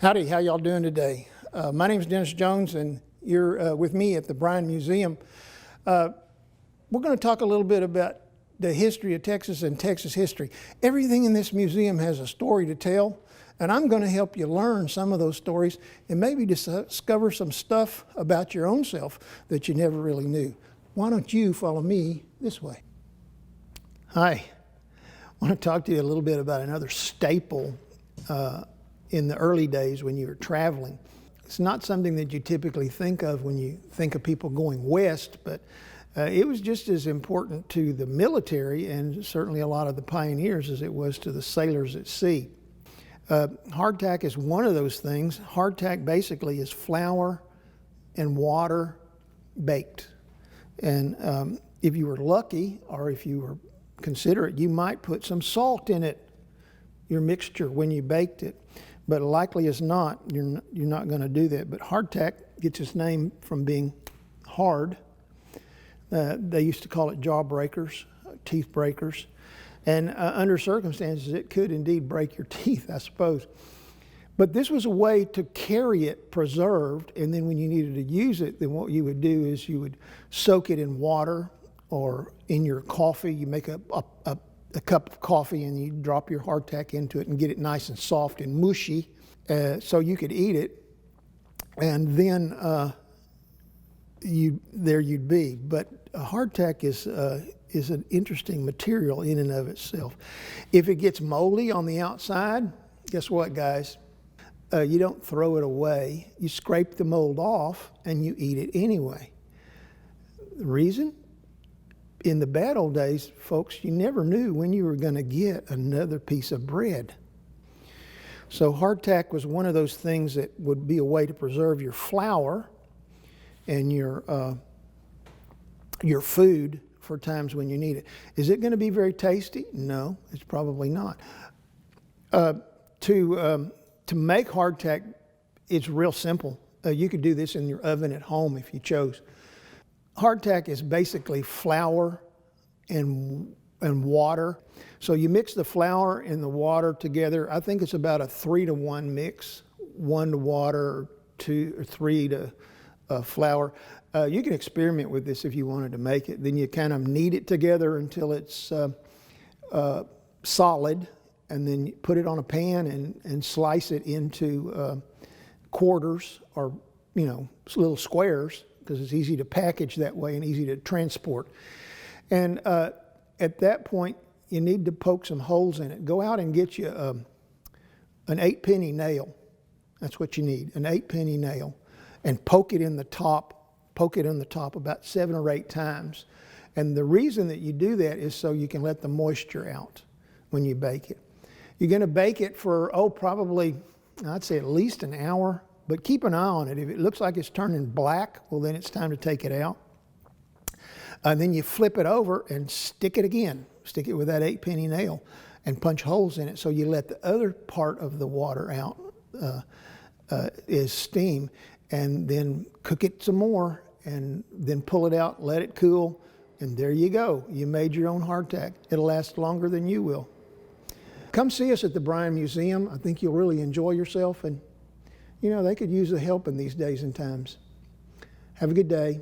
Howdy, how y'all doing today? My name is Dennis Jones, and you're with me at the Bryan Museum. We're going to talk a little bit about the history of Texas and Texas history. Everything in this museum has a story to tell, and I'm going to help you learn some of those stories and maybe discover some stuff about your own self that you never really knew. Why don't you follow me this way? Hi, I want to talk to you a little bit about another staple in the early days when you were traveling. It's not something that you typically think of when you think of people going west, but it was just as important to the military and certainly a lot of the pioneers as it was to the sailors at sea. Hardtack is one of those things. Hardtack basically is flour and water baked. And if you were lucky, or if you were considerate, you might put some salt in it, your mixture, when you baked it. But likely as not, you're not going to do that. But hardtack gets its name from being hard. They used to call it jawbreakers, teeth breakers. And under circumstances, it could indeed break your teeth, I suppose. But this was a way to carry it preserved, and then when you needed to use it, then what you would do is you would soak it in water or in your coffee. You make a cup of coffee and you drop your hardtack into it and get it nice and soft and mushy so you could eat it, and then you'd be. But hardtack is an interesting material in and of itself. If it gets moldy on the outside, guess what, guys? You don't throw it away. You scrape the mold off and you eat it anyway. The reason? In the bad old days, folks, you never knew when you were going to get another piece of bread. So hardtack was one of those things that would be a way to preserve your flour and your food for times when you need it. Is it going to be very tasty? No, it's probably not. To make hardtack, it's real simple. You could do this in your oven at home if you chose. Hardtack is basically flour and water. So you mix the flour and the water together. I think it's about a 3-to-1 mix, 1 to water, 2 or 3 to flour. You can experiment with this if you wanted to make it. Then you kind of knead it together until it's solid, and then you put it on a pan and slice it into quarters or little squares, because it's easy to package that way and easy to transport. And at that point, you need to poke some holes in it. Go out and get you an 8-penny nail. That's what you need, an 8-penny nail. And poke it in the top about 7 or 8 times. And the reason that you do that is so you can let the moisture out when you bake it. You're going to bake it for, probably, I'd say at least an hour. But keep an eye on it. If it looks like it's turning black, well, then it's time to take it out. And then you flip it over and stick it again. Stick it with that 8-penny nail and punch holes in it so you let the other part of the water out is steam, and then cook it some more and then pull it out, let it cool, and there you go. You made your own hardtack. It'll last longer than you will. Come see us at the Bryan Museum. I think you'll really enjoy yourself, and they could use the help in these days and times. Have a good day.